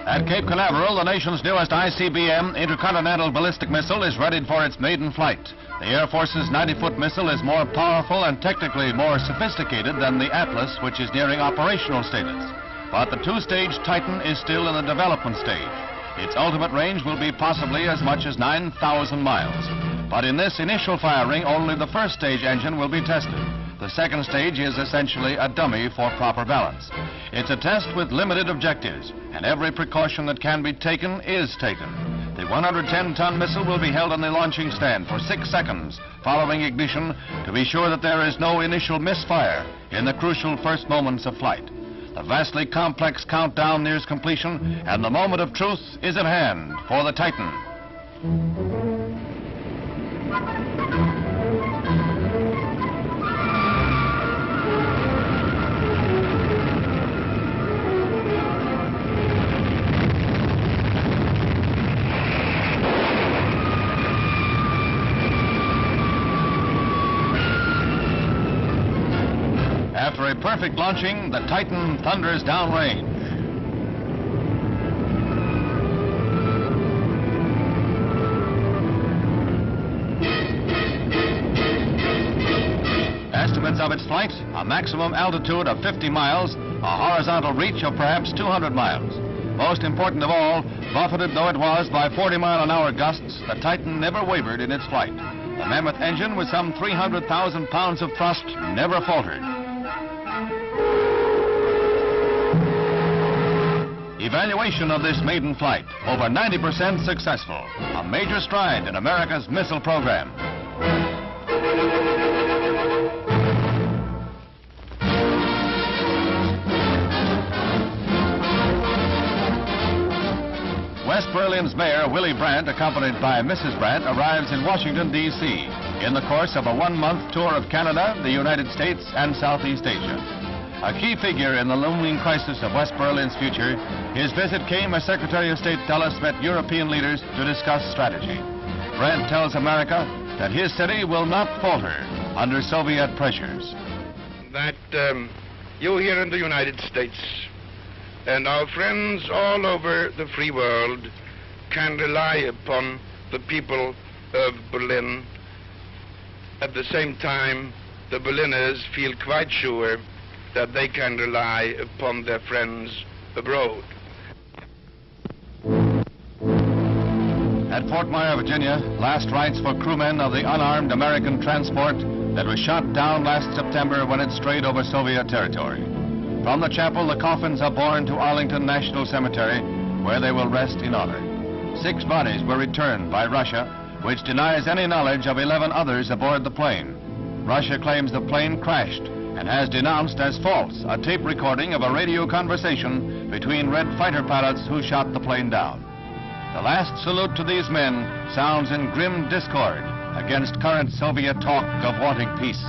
At Cape Canaveral, the nation's newest ICBM intercontinental ballistic missile is readied for its maiden flight. The Air Force's 90-foot missile is more powerful and technically more sophisticated than the Atlas, which is nearing operational status. But the two-stage Titan is still in the development stage. Its ultimate range will be possibly as much as 9,000 miles. But in this initial firing, only the first stage engine will be tested. The second stage is essentially a dummy for proper balance. It's a test with limited objectives, and every precaution that can be taken is taken. The 110-ton missile will be held on the launching stand for 6 seconds following ignition to be sure that there is no initial misfire in the crucial first moments of flight. The vastly complex countdown nears completion, and the moment of truth is at hand for the Titan. After a perfect launching, the Titan thunders downrange. Estimates of its flight: a maximum altitude of 50 miles, a horizontal reach of perhaps 200 miles. Most important of all, buffeted though it was by 40-mile-an-hour gusts, the Titan never wavered in its flight. The mammoth engine, with some 300,000 pounds of thrust, never faltered. Evaluation of this maiden flight: over 90% successful. A major stride in America's missile program. West Berlin's Mayor Willy Brandt, accompanied by Mrs. Brandt, arrives in Washington, D.C. in the course of a one-month tour of Canada, the United States, and Southeast Asia. A key figure in the looming crisis of West Berlin's future, his visit came as Secretary of State Dulles met European leaders to discuss strategy. Brandt tells America that his city will not falter under Soviet pressures. That you here in the United States and our friends all over the free world can rely upon the people of Berlin. At the same time, the Berliners feel quite sure that they can rely upon their friends abroad. At Fort Myer, Virginia, last rites for crewmen of the unarmed American transport that was shot down last September when it strayed over Soviet territory. From the chapel, the coffins are borne to Arlington National Cemetery, where they will rest in honor. 6 bodies were returned by Russia, which denies any knowledge of 11 others aboard the plane. Russia claims the plane crashed and has denounced as false a tape recording of a radio conversation between Red fighter pilots who shot the plane down. The last salute to these men sounds in grim discord against current Soviet talk of wanting peace.